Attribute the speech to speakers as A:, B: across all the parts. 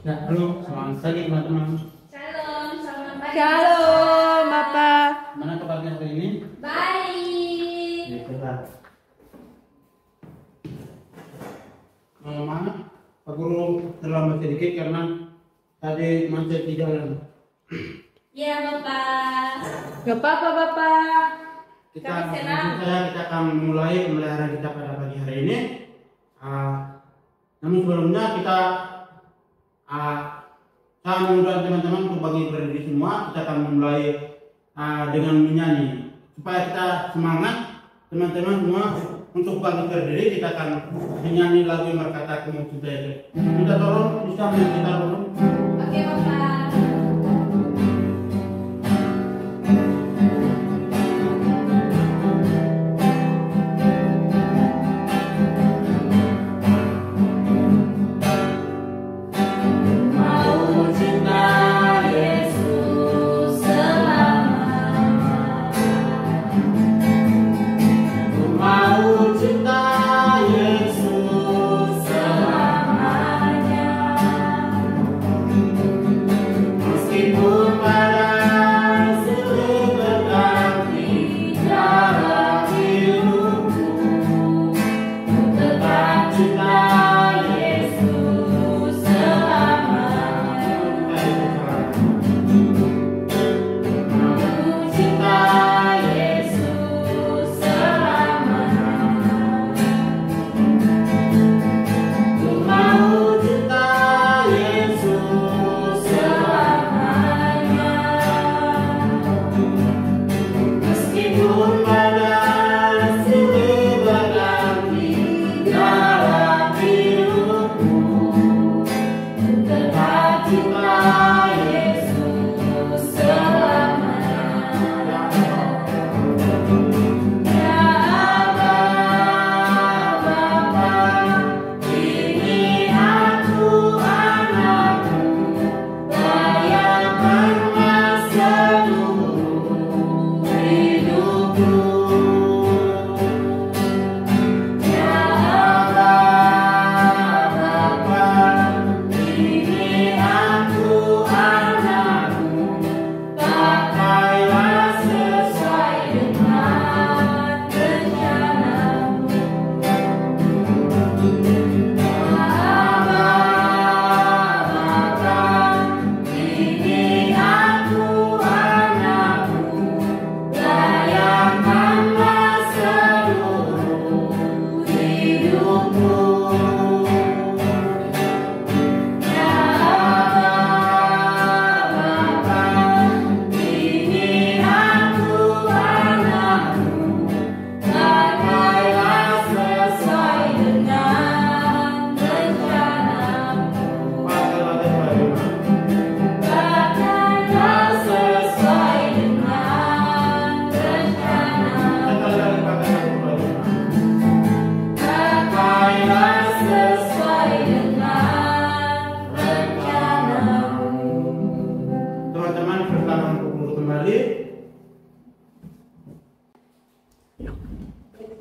A: Ya, halo, selamat pagi teman-teman.
B: Shalom, selamat pagi.
C: Shalom, Bapak.
A: Mana kabarnya hari ini?
B: Baik.
A: Ya, sehat. Maaf, Pak Guru terlambat sedikit karena tadi macet di jalan.
B: Ya, Bapak.
C: Gak apa-apa, Bapak.
A: Kita akan memulai pemeliharaan kita pada pagi hari ini. Namun sebelumnya saya mengundang teman-teman untuk bagi berdiri semua. Kita akan memulai dengan menyanyi supaya kita semangat teman-teman semua untuk bagi berdiri. Kita akan menyanyi lagu yang berkata Aku Mencintai. Kita tolong bisa kita tolong.
B: Oke, Bapak.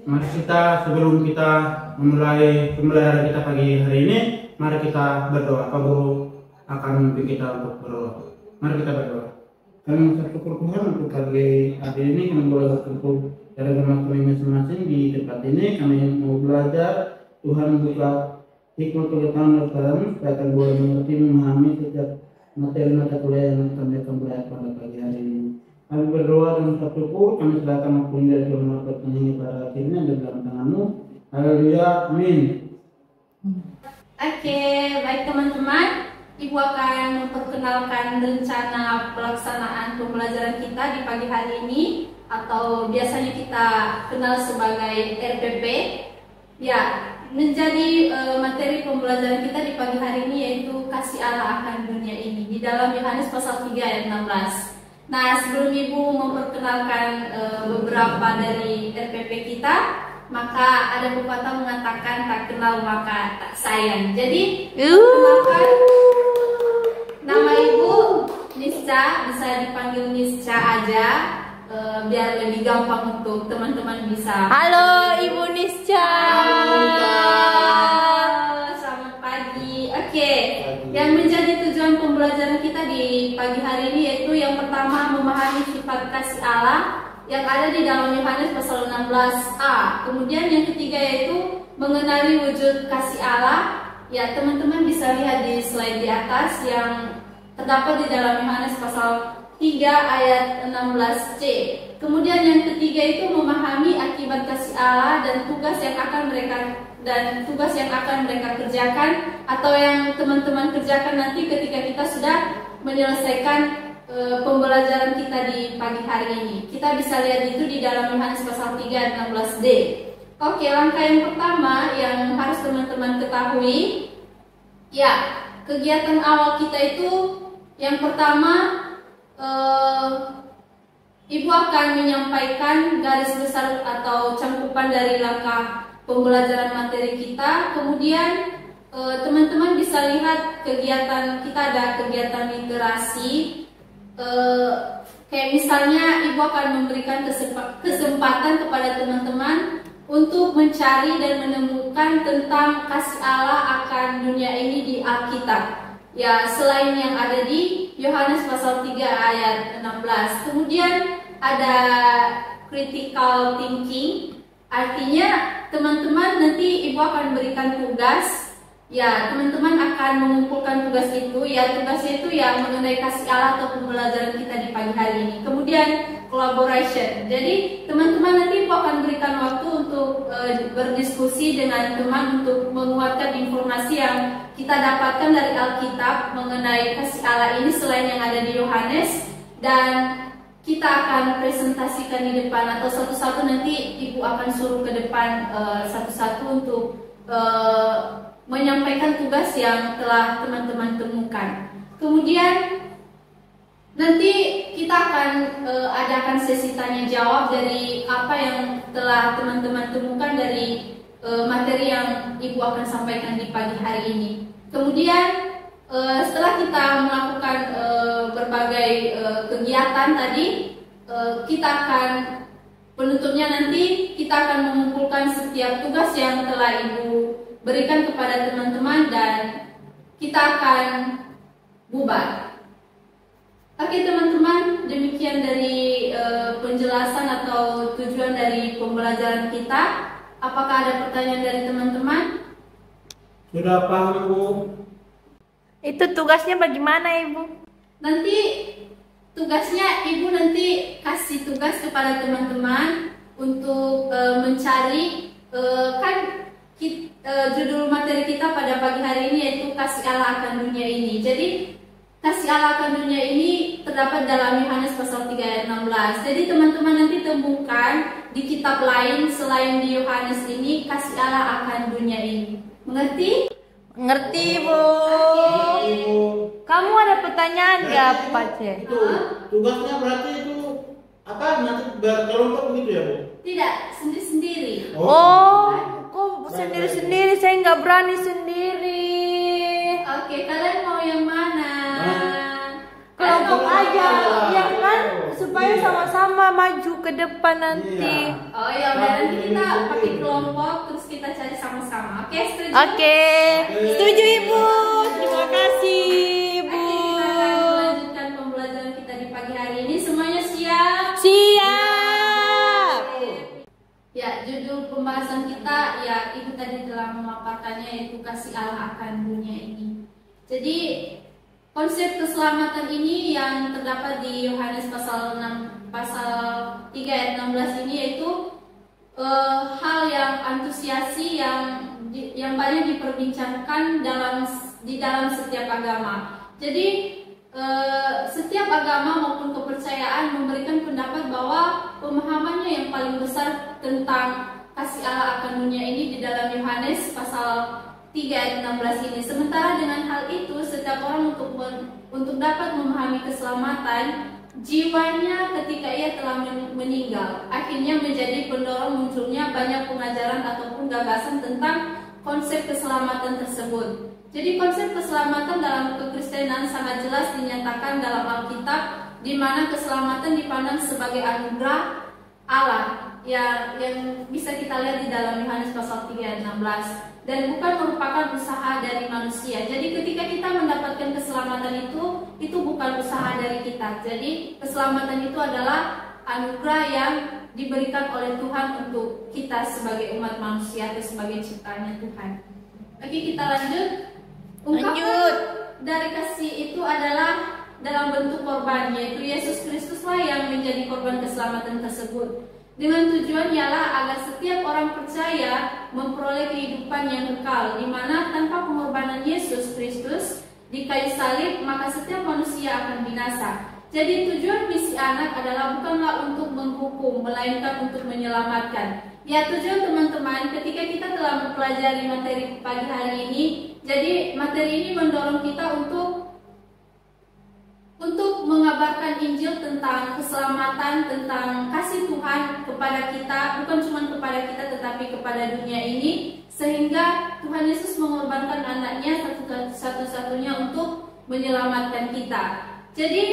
A: Mari sebelum kita memulai pemeliharaan kita pagi hari ini, mari kita berdoa. Pak Guru akan memimpin kita untuk berdoa. Mari kita berdoa. Kami mengucap syukur Tuhan untuk pagi hari ini kami boleh berkumpul dalam rumah kami masing-masing di tempat ini. Kami mau belajar, Tuhan membuka hikmat pengetahuan dan kami supaya kami boleh mengerti, memahami setiap materi mata kuliah yang kami akan belajar pada pagi hari ini. Kami berdoa dan bersyukur, kami serahkan waktu dari Tuhan pertanyaan pada akhirnya dan dalam tangan-Mu. Haleluya, amin.
B: Oke, baik teman-teman. Ibu akan memperkenalkan rencana pelaksanaan pembelajaran kita di pagi hari ini, atau biasanya kita kenal sebagai RPP. Ya, menjadi materi pembelajaran kita di pagi hari ini yaitu kasih Allah akan dunia ini di dalam Yohanes pasal 3 ayat 16. Nah, sebelum Ibu memperkenalkan beberapa dari RPP kita, maka ada pepatah mengatakan tak kenal maka tak sayang. Jadi, perkenalkan nama Ibu Nisca, bisa dipanggil Nisca aja, biar lebih gampang untuk teman-teman bisa.
C: Halo Ibu Nisca.
B: Halo, selamat pagi. Oke, yang menjadi pembelajaran kita di pagi hari ini yaitu yang pertama memahami sifat kasih Allah yang ada di dalam Yohanes pasal 16a. Kemudian yang ketiga yaitu mengenali wujud kasih Allah. Ya, teman-teman bisa lihat di slide di atas yang terdapat di dalam Yohanes pasal 3 ayat 16c. Kemudian yang ketiga itu memahami akibat kasih Allah dan tugas yang akan mereka kerjakan atau yang teman-teman kerjakan nanti ketika kita sudah menyelesaikan pembelajaran kita di pagi hari ini. Kita bisa lihat itu di dalam Yohanes pasal 3 ayat 16d. Oke, langkah yang pertama yang harus teman-teman ketahui, ya, kegiatan awal kita itu yang pertama Ibu akan menyampaikan garis besar atau cangkupan dari langkah pembelajaran materi kita. Kemudian teman-teman bisa lihat kegiatan kita, ada kegiatan literasi. Kayak misalnya Ibu akan memberikan kesempatan kepada teman-teman untuk mencari dan menemukan tentang kasih Allah akan dunia ini di Alkitab. Ya, selain yang ada di Yohanes pasal 3 ayat 16. Kemudian ada critical thinking. Artinya teman-teman nanti Ibu akan berikan tugas. Ya, teman-teman akan mengumpulkan tugas itu. Ya, tugasnya itu ya mengenai kasih Allah atau pembelajaran kita di pagi hari ini. Kemudian collaboration. Jadi teman-teman nanti Ibu akan berikan waktu untuk berdiskusi dengan teman untuk menguatkan informasi yang kita dapatkan dari Alkitab mengenai kasih Allah ini selain yang ada di Yohanes, dan kita akan presentasikan di depan atau satu-satu nanti Ibu akan suruh ke depan satu-satu untuk menyampaikan tugas yang telah teman-teman temukan. Kemudian nanti kita akan adakan sesi tanya jawab dari apa yang telah teman-teman temukan dari materi yang Ibu akan sampaikan di pagi hari ini. Kemudian setelah kita melakukan berbagai kegiatan tadi, kita akan penutupnya nanti kita akan mengumpulkan setiap tugas yang telah Ibu berikan kepada teman-teman dan kita akan bubar. Oke teman-teman, demikian dari penjelasan atau tujuan dari pembelajaran kita. Apakah ada pertanyaan dari teman-teman?
A: Sudah paham, Bu?
C: Itu tugasnya bagaimana, Ibu?
B: Nanti tugasnya Ibu nanti kasih tugas kepada teman-teman untuk mencari judul materi kita pada pagi hari ini yaitu kasih Allah akan dunia ini. Jadi kasih Allah akan dunia ini terdapat dalam Yohanes pasal 3 ayat 16. Jadi teman-teman nanti temukan di kitab lain selain di Yohanes ini kasih Allah akan dunia ini. Mengerti?
C: Ngerti, Bu. Kamu ada pertanyaan nggak, Pak Ce?
A: Itu tugasnya berarti itu apa? Nanti berkelompok begitu ya, Bu?
B: Tidak, sendiri-sendiri.
C: Oh, kok sendiri-sendiri? Saya nggak berani sendiri.
B: Oke, kalian mau yang mana?
C: Kelompok aja, ya kan? Supaya
A: Iya.
C: sama-sama maju ke depan nanti.
A: Iya.
B: Oh ya udah, nanti kita pakai kelompok terus kita cari sama-sama. Oke, setuju?
C: Oke, setuju Ibu. Terima kasih,
B: Oke,
C: Ibu.
B: kita akan melanjutkan pembelajaran kita di pagi hari ini. Semuanya siap?
C: Siap.
B: Ya, judul pembahasan kita ya Ibu tadi telah memaparkannya yaitu kasih Allah akan dunia ini. Jadi konsep keselamatan ini yang terdapat di Yohanes pasal 3 ayat 16 ini yaitu hal yang antusiasi yang banyak diperbincangkan di dalam setiap agama. Jadi setiap agama maupun kepercayaan memberikan pendapat bahwa pemahamannya yang paling besar tentang kasih Allah akan dunia ini di dalam Yohanes pasal 3 ayat 16 ini. Sementara dengan hal itu, setiap orang untuk dapat memahami keselamatan jiwanya ketika ia telah meninggal, akhirnya menjadi pendorong munculnya banyak pengajaran ataupun gagasan tentang konsep keselamatan tersebut. Jadi konsep keselamatan dalam kekristenan sangat jelas dinyatakan dalam Alkitab, di mana keselamatan dipandang sebagai anugerah Allah yang bisa kita lihat di dalam Yohanes pasal 3 ayat 16, dan bukan merupakan usaha dari manusia. Jadi ketika kita mendapatkan keselamatan itu bukan usaha dari kita. Jadi keselamatan itu adalah anugerah yang diberikan oleh Tuhan untuk kita sebagai umat manusia atau sebagai ciptaannya Tuhan. Oke, kita lanjut. Ungkapan dari kasih itu adalah dalam bentuk korban, yaitu Yesus Kristuslah yang menjadi korban keselamatan tersebut. Dengan tujuan ialah agar setiap orang percaya memperoleh kehidupan yang kekal, di mana tanpa pengorbanan Yesus Kristus di kayu salib, maka setiap manusia akan binasa. Jadi tujuan misi anak adalah bukanlah untuk menghukum, melainkan untuk menyelamatkan. Ya, tujuan teman-teman, ketika kita telah mempelajari materi pagi hari ini, jadi materi ini mendorong kita untuk mengabarkan Injil tentang keselamatan, tentang kasih Tuhan kepada kita, bukan cuma kepada kita tetapi kepada dunia ini, sehingga Tuhan Yesus mengorbankan anaknya satu-satunya untuk menyelamatkan kita. Jadi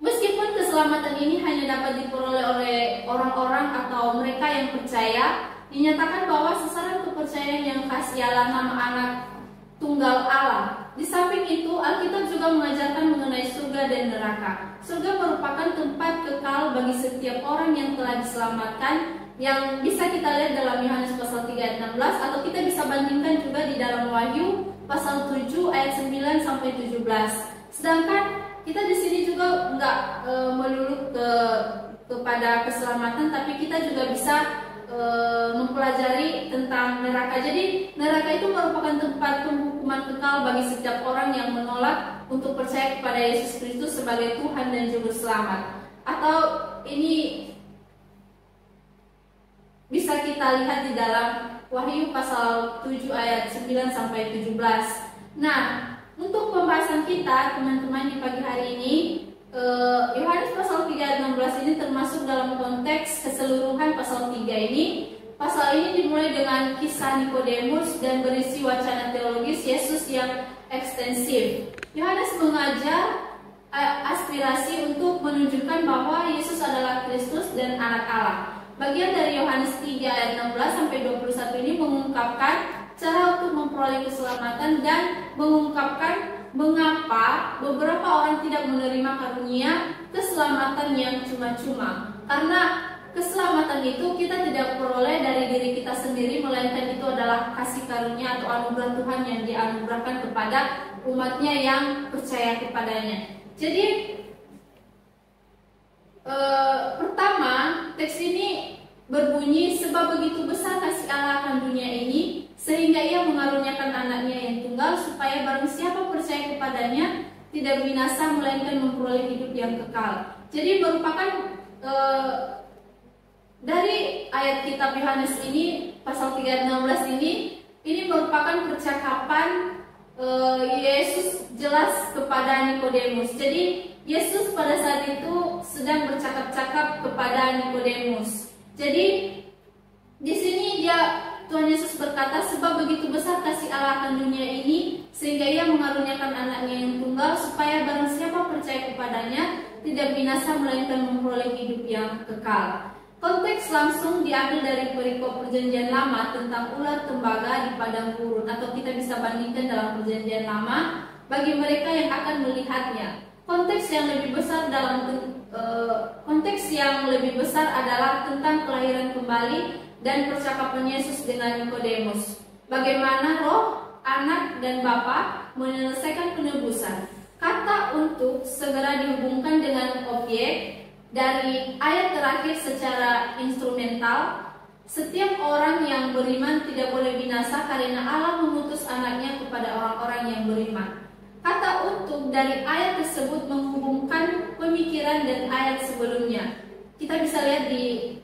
B: meskipun keselamatan ini hanya dapat diperoleh oleh orang-orang atau mereka yang percaya, dinyatakan bahwa sasaran kepercayaan yang khas ialah nama anak tunggal Allah. Di samping itu, Alkitab juga mengajarkan mengenai surga dan neraka. Surga merupakan tempat kekal bagi setiap orang yang telah diselamatkan, yang bisa kita lihat dalam Yohanes pasal 3 ayat 16, atau kita bisa bandingkan juga di dalam Wahyu pasal 7 ayat 9 sampai 17. Sedangkan kita di sini juga nggak melulu kepada keselamatan, tapi kita juga bisa mempelajari tentang neraka. Jadi neraka itu merupakan tempat penghukuman kekal bagi setiap orang yang menolak untuk percaya kepada Yesus Kristus sebagai Tuhan dan Juru Selamat. Atau ini bisa kita lihat di dalam Wahyu pasal 7 ayat 9 sampai 17. Nah, untuk pembahasan kita teman-teman di pagi hari ini, Yohanes pasal 3 ayat 16 ini termasuk dalam konteks keseluruhan pasal 3 ini. Pasal ini dimulai dengan kisah Nikodemus dan berisi wacana teologis Yesus yang ekstensif. Yohanes mengajar aspirasi untuk menunjukkan bahwa Yesus adalah Kristus dan anak Allah. Bagian dari Yohanes 3 ayat 16 sampai 21 ini mengungkapkan cara untuk memperoleh keselamatan dan mengungkapkan mengapa beberapa orang tidak menerima karunia keselamatan yang cuma-cuma. Karena keselamatan itu kita tidak peroleh dari diri kita sendiri, melainkan itu adalah kasih karunia atau anugerah Tuhan yang dianugerahkan kepada umatnya yang percaya kepadanya. Jadi pertama, teks ini berbunyi, sebab begitu besar kasih Allah akan dunia ini, sehingga ia mengaruniakan anaknya yang tunggal, supaya barang siapa percaya kepadanya tidak binasa, melainkan memperoleh hidup yang kekal. Jadi merupakan dari ayat kitab Yohanes ini, pasal 3 ayat 16 ini merupakan percakapan Yesus jelas kepada Nikodemus. Jadi Yesus pada saat itu sedang bercakap-cakap kepada Nikodemus. Jadi di sini Tuhan Yesus berkata, sebab begitu besar kasih Allah akan dunia ini, sehingga ia mengaruniakan anaknya yang tunggal, supaya barang siapa percaya kepadanya tidak binasa, melainkan memperoleh hidup yang kekal. Konteks langsung diambil dari perikop Perjanjian Lama tentang ular tembaga di padang gurun, atau kita bisa bandingkan dalam Perjanjian Lama bagi mereka yang akan melihatnya. Konteks yang lebih besar adalah tentang kelahiran kembali dan percakapan Yesus dengan Nikodemus. Bagaimana Roh, Anak, dan Bapa menyelesaikan penebusan. Kata untuk segera dihubungkan dengan objek dari ayat terakhir secara instrumental. Setiap orang yang beriman tidak boleh binasa karena Allah mengutus anaknya kepada orang-orang yang beriman. Kata untuk dari ayat tersebut menghubungkan pemikiran dan ayat sebelumnya. Kita bisa lihat di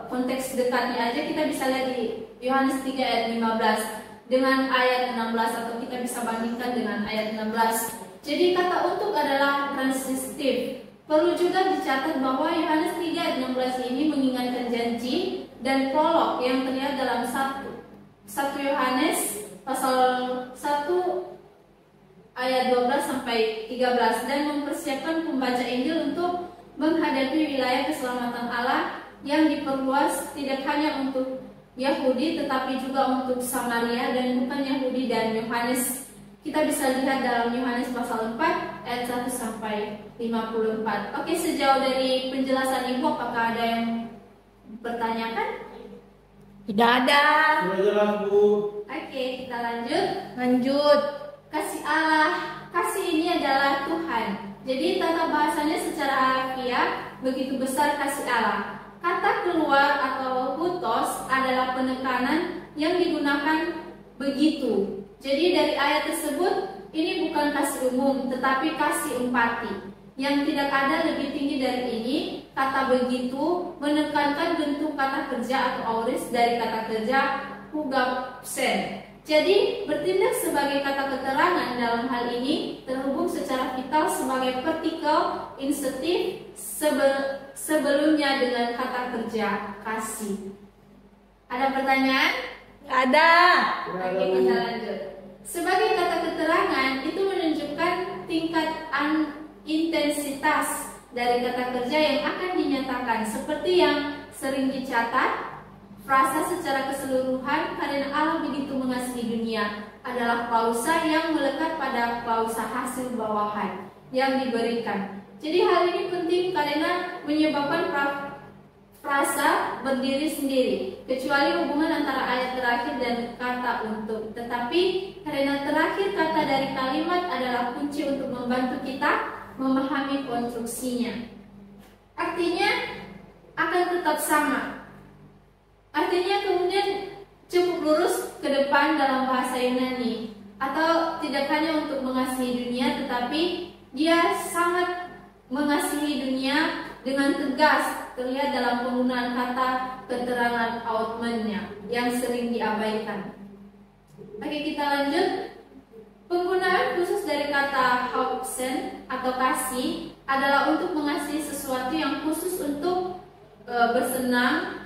B: konteks dekatnya aja, kita bisa lihat di Yohanes 3 ayat 15 dengan ayat 16, atau kita bisa bandingkan dengan ayat 16. Jadi kata untuk adalah transitif. Perlu juga dicatat bahwa Yohanes 3 ayat 16 ini mengingatkan janji dan prolog yang terlihat dalam 1 Yohanes pasal 1 ayat 12 sampai 13, dan mempersiapkan pembaca Injil untuk menghadapi wilayah keselamatan Allah yang diperluas tidak hanya untuk Yahudi tetapi juga untuk Samaria dan bukan Yahudi dan Yohanes. Kita bisa lihat dalam Yohanes pasal 4 ayat 1 sampai 54. Oke, sejauh dari penjelasan Ibu apakah ada yang bertanyakan?
C: Tidak ada.
A: Sudah jelas, Bu.
B: Oke, kita lanjut.
C: Lanjut.
B: Kasih Allah, kasih ini adalah Tuhan. Jadi tata bahasanya secara harfiah begitu besar kasih Allah. Kata keluar atau hutos adalah penekanan yang digunakan begitu. Jadi dari ayat tersebut ini bukan kasih umum tetapi kasih empati. Yang tidak ada lebih tinggi dari ini. Kata begitu menekankan bentuk kata kerja atau aorist dari kata kerja hugapsen. Jadi bertindak sebagai kata keterangan dalam hal ini terhubung secara vital sebagai partikel insertif sebelumnya dengan kata kerja kasih. Ada pertanyaan?
C: Ada.
B: Oke, kita lanjut. Sebagai kata keterangan itu menunjukkan tingkat intensitas dari kata kerja yang akan dinyatakan, seperti yang sering dicatat. Frasa secara keseluruhan karena Allah begitu mengasihi dunia adalah klausa yang melekat pada klausa hasil bawahan yang diberikan. Jadi hal ini penting karena menyebabkan frasa berdiri sendiri, kecuali hubungan antara ayat terakhir dan kata untuk. Tetapi karena terakhir kata dari kalimat adalah kunci untuk membantu kita memahami konstruksinya. Artinya akan tetap sama. Artinya kemudian cukup lurus ke depan dalam bahasa Yunani, atau tidak hanya untuk mengasihi dunia, tetapi dia sangat mengasihi dunia dengan tegas, terlihat dalam penggunaan kata keterangan outment-nya yang sering diabaikan. Oke, kita lanjut. Penggunaan khusus dari kata hauptsen atau kasih adalah untuk mengasihi sesuatu yang khusus untuk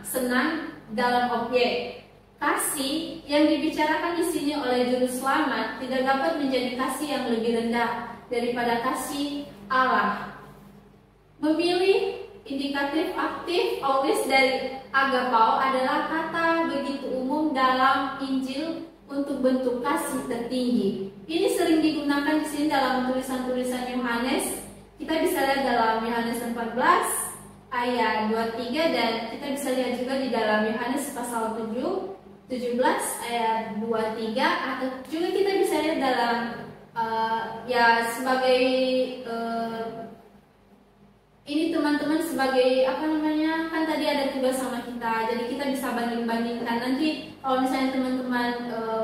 B: senang dalam objek. Kasih yang dibicarakan di sini oleh juru selamat tidak dapat menjadi kasih yang lebih rendah daripada kasih Allah. Memilih indikatif aktif aorist dari agapao adalah kata begitu umum dalam Injil untuk bentuk kasih tertinggi. Ini sering digunakan di sini dalam tulisan-tulisan Yohanes. Kita bisa lihat dalam Yohanes 14 ayat 23 dan kita bisa lihat juga di dalam Yohanes pasal 17 ayat 23, atau juga kita bisa lihat dalam sebagai ini teman-teman sebagai kan tadi ada tugas sama kita, jadi kita bisa banding-bandingkan. Nanti kalau misalnya teman-teman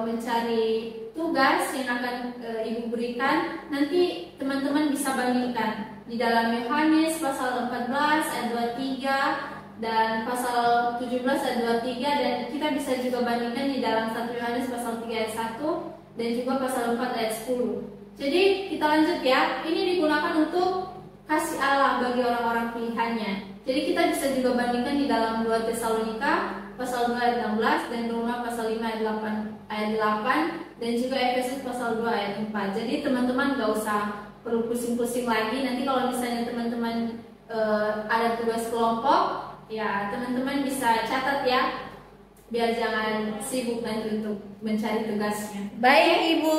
B: mencari tugas yang akan Ibu berikan, nanti teman-teman bisa bandingkan di dalam Yohanes pasal 14 ayat 23 dan pasal 17 ayat 23, dan kita bisa juga bandingkan di dalam 1 Yohanes pasal 3 ayat 1 dan juga pasal 4 ayat 10. Jadi kita lanjut ya. Ini digunakan untuk kasih Allah bagi orang-orang pilihannya. Jadi kita bisa juga bandingkan di dalam 2 Tesalonika pasal 2 ayat 16 dan Roma pasal 5 ayat 8 dan juga Efesus pasal 2 ayat 4. Jadi teman-teman gak usah perlu pusing-pusing lagi. Nanti kalau misalnya teman-teman ada tugas kelompok, ya teman-teman bisa catat ya, biar jangan sibuk nanti untuk mencari tugasnya.
C: Baik, Ibu.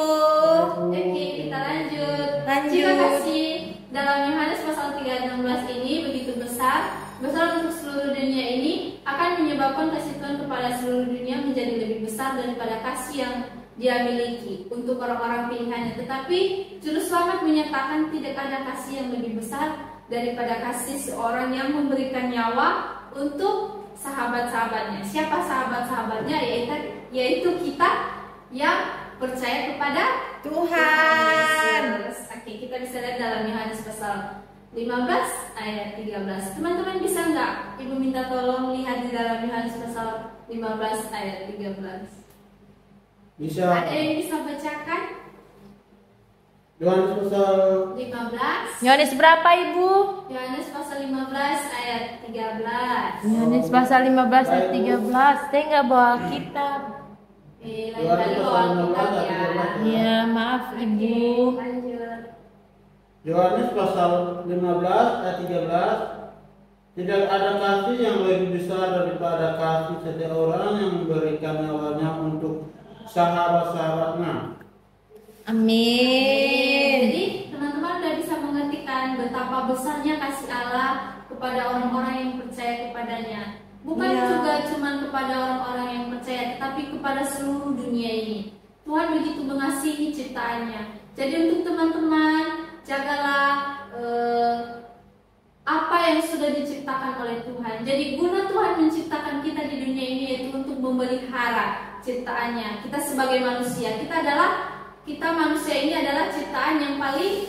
B: Oke, kita lanjut.
C: Lanjut.
B: Jika kasih dalam Yohanes pasal 3 ayat 16 ini begitu besar untuk seluruh dunia ini, akan menyebabkan kasih Tuhan kepada seluruh dunia menjadi lebih besar daripada kasih yang dia miliki untuk orang-orang pilihannya. Tetapi juru selamat menyatakan tidak ada kasih yang lebih besar daripada kasih seorang yang memberikan nyawa untuk sahabat-sahabatnya. Siapa sahabat-sahabatnya? Yaitu kita yang percaya kepada
C: Tuhan.
B: Oke, kita bisa lihat dalam Yohanes pasal 15 ayat 13. Teman-teman bisa nggak Ibu minta tolong lihat di dalam Yohanes pasal 15 ayat 13?
A: Bisa.
B: Ada yang bisa bacakan?
A: Yohanes pasal
B: 15.
C: Yohanes berapa, Ibu?
B: Yohanes pasal 15 ayat 13.
C: Yohanes pasal 15 ayat 13. Saya nggak bawa kitab.
B: Lain kali bawa kitab ya.
C: Ya, maaf, Ibu.
B: Lanjut.
A: Yohanes pasal 15 ayat 13. Tidak ada kasih yang lebih besar daripada kasih seseorang yang memberikan nyawanya untuk sahabat-sahabatnya.
C: Amin.
B: Jadi teman-teman udah bisa mengerti kan betapa besarnya kasih Allah kepada orang-orang yang percaya kepadanya. Bukan
C: Iya.
B: juga cuma kepada orang-orang yang percaya, tetapi kepada seluruh dunia ini. Tuhan begitu mengasihi ciptaannya. Jadi untuk teman-teman, jagalah apa yang sudah diciptakan oleh Tuhan. Jadi guna Tuhan menciptakan kita di dunia ini yaitu untuk memelihara ciptaannya. Kita sebagai manusia, kita manusia ini adalah ciptaan yang paling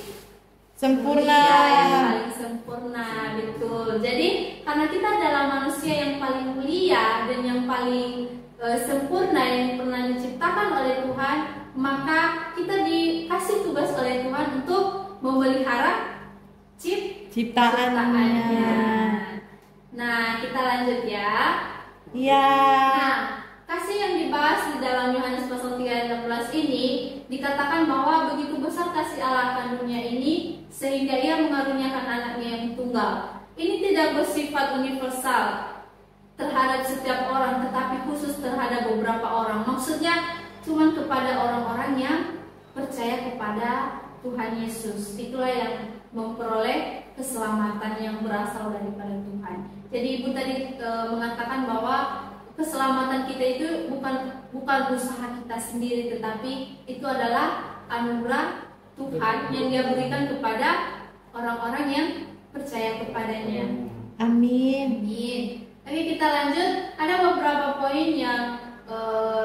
C: Sempurna.
B: mulia, yang paling sempurna, betul. Jadi karena kita adalah manusia yang paling mulia dan yang paling sempurna yang pernah diciptakan oleh Tuhan, maka kita dikasih tugas oleh Tuhan untuk memelihara
C: Ciptaannya.
B: Nah, kita lanjut ya.
C: Iya.
B: Nah, kasih yang dibahas di dalam Yohanes pasal 3 ayat 16 ini dikatakan bahwa begitu besar kasih Allah akan dunia ini sehingga Ia mengaruniakan anaknya yang tunggal. Ini tidak bersifat universal terhadap setiap orang, tetapi khusus terhadap beberapa orang. Maksudnya cuma kepada orang-orang yang percaya kepada Tuhan Yesus. Itulah yang memperoleh keselamatan yang berasal daripada Tuhan. Jadi Ibu tadi mengatakan bahwa keselamatan kita itu bukan usaha kita sendiri, tetapi itu adalah anugerah Tuhan yang Dia berikan kepada orang-orang yang percaya kepadanya.
C: Amin.
B: Amin. Oke, kita lanjut. Ada beberapa poin yang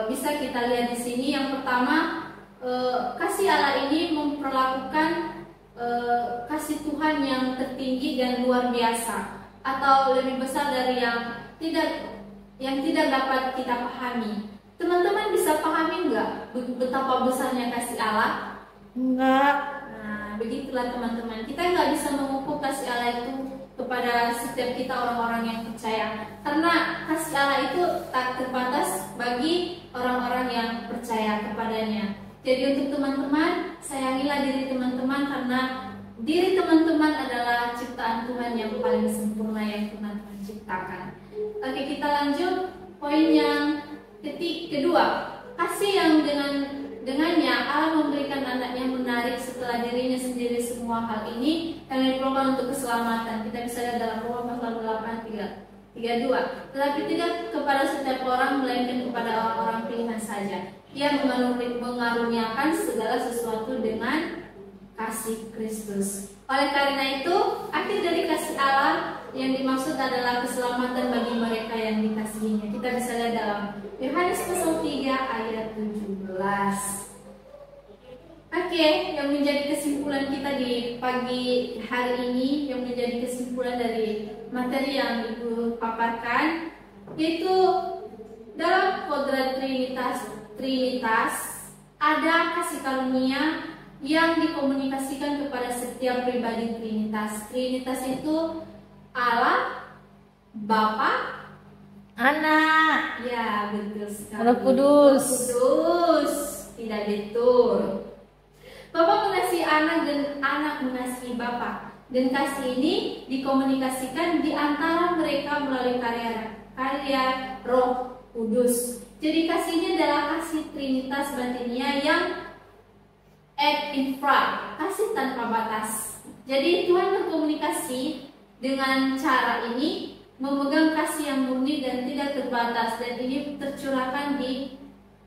B: bisa kita lihat di sini. Yang pertama, kasih Allah ini memperlakukan kasih Tuhan yang tertinggi dan luar biasa, atau lebih besar dari yang tidak dapat kita pahami. Teman-teman bisa pahami nggak betapa besarnya kasih Allah?
C: Enggak.
B: Nah, begitulah teman-teman. Kita nggak bisa mengukur kasih Allah itu kepada setiap kita orang-orang yang percaya, karena kasih Allah itu tak terbatas bagi orang-orang yang percaya kepadanya. Jadi untuk teman-teman, sayangilah diri teman-teman karena diri teman-teman adalah ciptaan Tuhan yang paling sempurna yang Tuhan ciptakan. Oke, kita lanjut poin yang kedua. Kasih yang dengannya Allah memberikan anaknya menarik setelah dirinya sendiri semua hal ini yang diperlukan untuk keselamatan. Kita bisa lihat dalam Roma pasal 8:32. Tetapi tidak kepada setiap orang melainkan kepada orang-orang pilihan saja. Ia mengaruniakan segala sesuatu dengan kasih Kristus. Oleh karena itu, akhir dari kasih Allah yang dimaksud adalah keselamatan bagi mereka yang dikasihinya. Kita bisa lihat dalam Yohanes pasal 3 ayat 17. Oke, yang menjadi kesimpulan kita di pagi hari ini, yang menjadi kesimpulan dari materi yang Ibu paparkan, yaitu dalam kodrat Trinitas ada kasih karunia yang dikomunikasikan kepada setiap pribadi Trinitas. Trinitas itu Allah, Bapa,
C: Anak.
B: ya betul sekali.
C: Roh Kudus.
B: Roh Kudus, tidak betul. Bapa mengasihi anak dan anak mengasihi Bapa. Dan kasih ini dikomunikasikan di antara mereka melalui karya Roh Kudus. Jadi kasihnya adalah kasih Trinitas batinia yang ad infra, kasih tanpa batas. Jadi Tuhan berkomunikasi dengan cara ini, memegang kasih yang murni dan tidak terbatas, dan ini tercurahkan di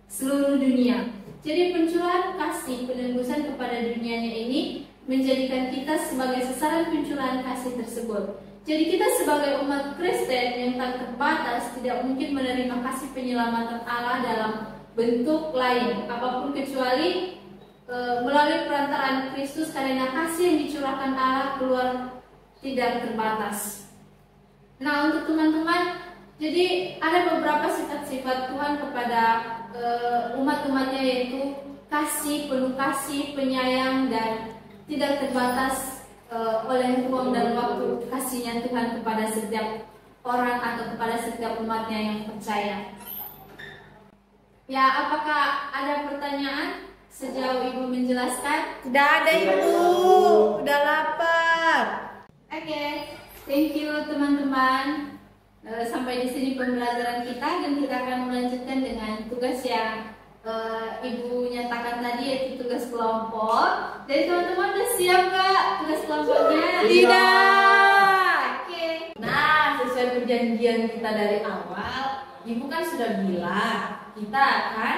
B: seluruh dunia. Jadi pencurahan kasih penembusan kepada dunianya ini menjadikan kita sebagai sasaran pencurahan kasih tersebut. Jadi kita sebagai umat Kristen yang tak terbatas tidak mungkin menerima kasih penyelamatan Allah dalam bentuk lain apapun kecuali melalui perantaraan Kristus, karena kasih yang dicurahkan Allah keluar tidak terbatas. Nah, untuk teman-teman, jadi ada beberapa sifat-sifat Tuhan kepada umat-umatnya, yaitu kasih, penuh kasih, penyayang, dan tidak terbatas oleh ruang dan waktu kasihnya Tuhan kepada setiap orang atau kepada setiap umatnya yang percaya. Ya, apakah ada pertanyaan sejauh Ibu menjelaskan?
C: Tidak ada Ibu. Udah lapar.
B: Oke, Thank you teman-teman. Sampai di sini pembelajaran kita dan kita akan melanjutkan dengan tugas yang Ibu nyatakan tadi, yaitu tugas kelompok. Jadi teman-teman udah siap nggak tugas kelompoknya?
C: Tidak.
B: Oke.
C: Nah, sesuai perjanjian kita dari awal, Ibu kan sudah bilang kita akan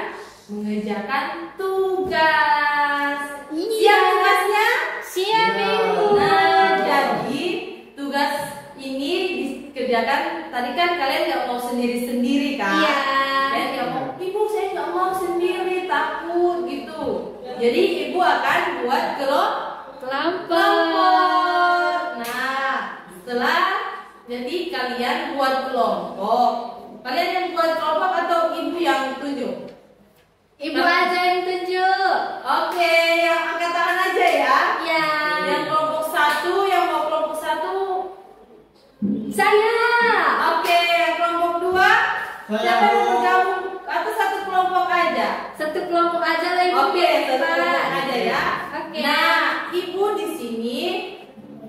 C: mengerjakan tugas.
B: Iya.
C: Siap tugasnya?
B: Siap
A: Iya.
B: Ibu.
C: Nah, jadi tugas ini dikerjakan. Tadi kan kalian nggak mau sendiri-sendiri kan?
B: Iya.
C: Kalian nggak mau, Ibu saya nggak mau sendiri, takut gitu. Jadi Ibu akan buat kelompok. Nah, setelah jadi kalian buat kelompok. Kalian yang buat kelompok atau Ibu yang tunjuk?
B: Ibu aja yang tunjuk.
C: Oke, yang angkat tangan aja ya.
B: Ya.
C: Yang kelompok satu, yang mau kelompok satu.
B: Saya.
C: Oke, yang kelompok dua.
A: Saya,
C: Siapa yang
A: Bu.
C: bergabung atau satu kelompok aja?
B: Satu kelompok aja lah Ibu.
C: Oke, satu
B: Pak.
C: kelompok aja ya.
B: Oke.
C: Nah, Ibu di sini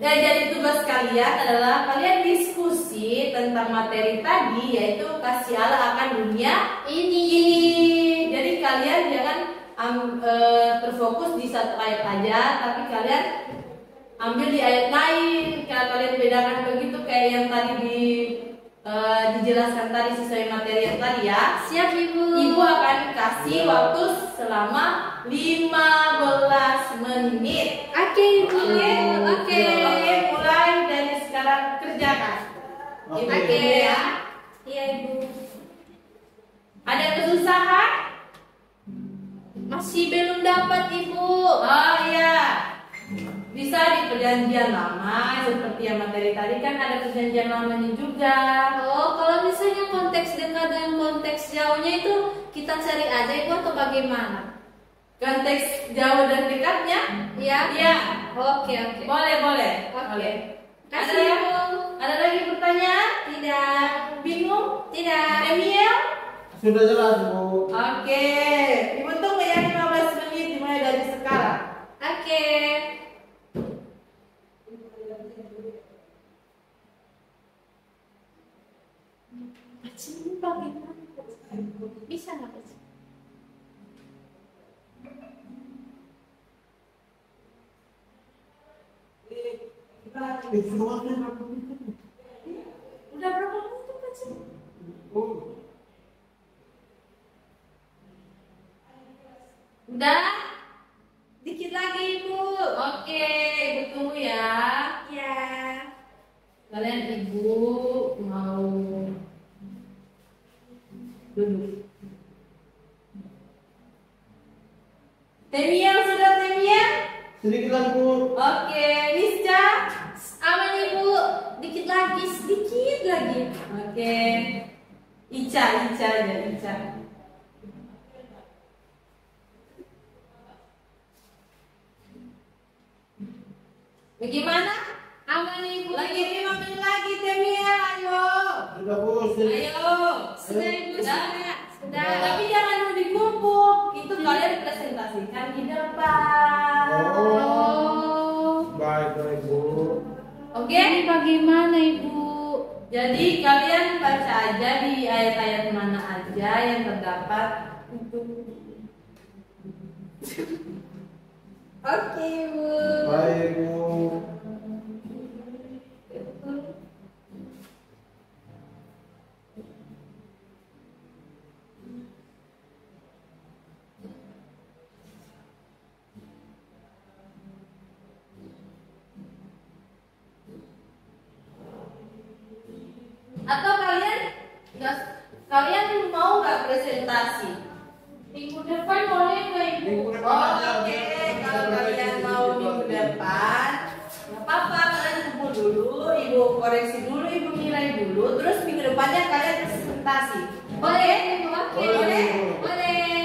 C: jadi tugas kalian adalah kalian diskusi tentang materi tadi, yaitu kasih Allah akan dunia
B: Ini.
C: Jadi kalian jangan terfokus di satu ayat aja, tapi kalian ambil di ayat lain. Kalau kalian bedakan begitu kayak yang tadi dijelaskan tadi sesuai materi yang tadi ya.
B: Siap Ibu.
C: Ibu akan kasih waktu selama 15 menit.
B: Oke Ibu. Oke.
C: Oke, mulai dari sekarang kerjakan.
A: Oke.
C: Oke ya.
B: Iya Ibu.
C: Ada kesusahan?
B: Masih belum dapat Ibu.
C: Oh iya. Bisa di perjanjian lama seperti yang materi tadi kan ada perjanjian lamanya juga.
B: Oh, kalau misalnya konteks dekat dan konteks jauhnya itu kita cari aja Ibu atau bagaimana?
C: Konteks jauh dan dekatnya?
B: Iya.
C: Iya.
B: Oke, oke.
C: Boleh, boleh.
B: Oke.
C: Boleh.
B: Kasih
C: Ada
B: Ibu.
C: Ada lagi pertanyaan?
B: Tidak.
C: Bingung?
B: Tidak.
C: Demiel?
A: Sudah jelas, Bu.
C: Oke. Ibu tunggu ya 15 menit dimulai dari sekarang.
B: Oke. Bisa nggak Pak?
C: Udah berapa menit Pak Cim? Udah? Dikit lagi Ibu. Oke, Ibu tunggu ya.
B: Ya.
C: Kalian Ibu mau duduk. Temiel sudah Temiel?
A: Sedikit lagi, Bu.
C: Oke, Misca.
B: Aman Ibu. Dikit lagi, sedikit lagi.
C: Oke. Ica aja Ica. Bagaimana?
B: Aman Ibu.
C: Lagi 5 menit lagi Temiel, ayo.
A: Sudah, Bu. Sedikit.
C: Ayo.
B: Sudah Ibu, sudah. Sudah.
C: Tapi jangan mau dikumpul. Itu kalian presentasikan di depan.
B: Oh.
A: Baik, Bu.
C: Oke?
B: Ini bagaimana Ibu?
C: Jadi kalian baca aja di ayat-ayat mana aja yang terdapat.
B: Oke Ibu.
A: Baik, Bu.
C: Atau kalian mau nggak presentasi?
B: Minggu depan boleh nggak Ibu?
A: Minggu depan
C: Oh,
A: aja.
C: oke. Kalau kalian mau minggu depan, nggak apa-apa. Kalian kumpul dulu, Ibu koreksi dulu, Ibu nilai dulu. Terus minggu depannya kalian presentasi.
B: Boleh Ibu, oke.
C: Boleh?
B: Boleh.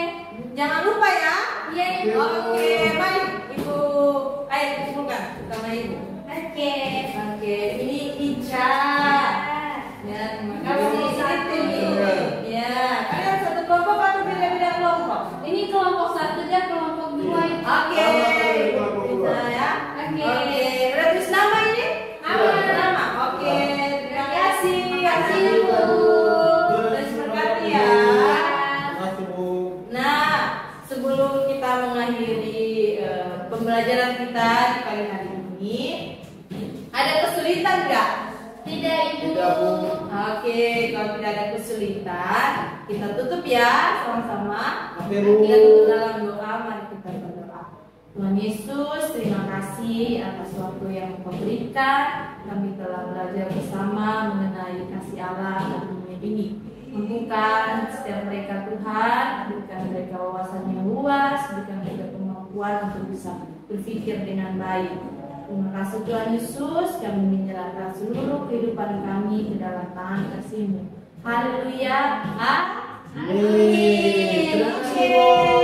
C: Jangan lupa ya.
B: Iya Ibu.
C: Oke, baik. Ibu, ayo kumpulkan sama Ibu.
B: Oke.
C: Oke, ini Ica. Ya, terima kasih.
B: Kelompok satu.
C: Ya, kalian satu kelompok atau beda-beda kelompok?
B: Ini kelompok satu dan kelompok dua Ibu.
C: Oke.
A: Kelompok dua.
C: Bisa ya.
B: Oke.
C: Oke, berarti nama ini?
B: Aman.
C: Nama. Oke. pembelajaran kita di pagi hari ini. Ada kesulitan nggak?
B: Tidak, Ibu.
A: Tidak, Bu.
C: Oke, kalau tidak ada kesulitan, kita tutup ya sama-sama.
A: Oke, Bu.
C: Kita tutup dalam doa, mari kita berdoa. Tuhan Yesus, terima kasih atas waktu yang Engkau berikan. Kami telah belajar bersama mengenai kasih Allah dan dunia ini. Mampukan setiap mereka Tuhan, berikan mereka wawasan yang luas, berikan mereka kemampuan untuk bisa berpikir dengan baik. Terima kasih Tuhan Yesus, kami menyerahkan seluruh kehidupan kami ke dalam tangan kasih-Mu. Haleluya. Amin.
A: Terima kasih, Bu.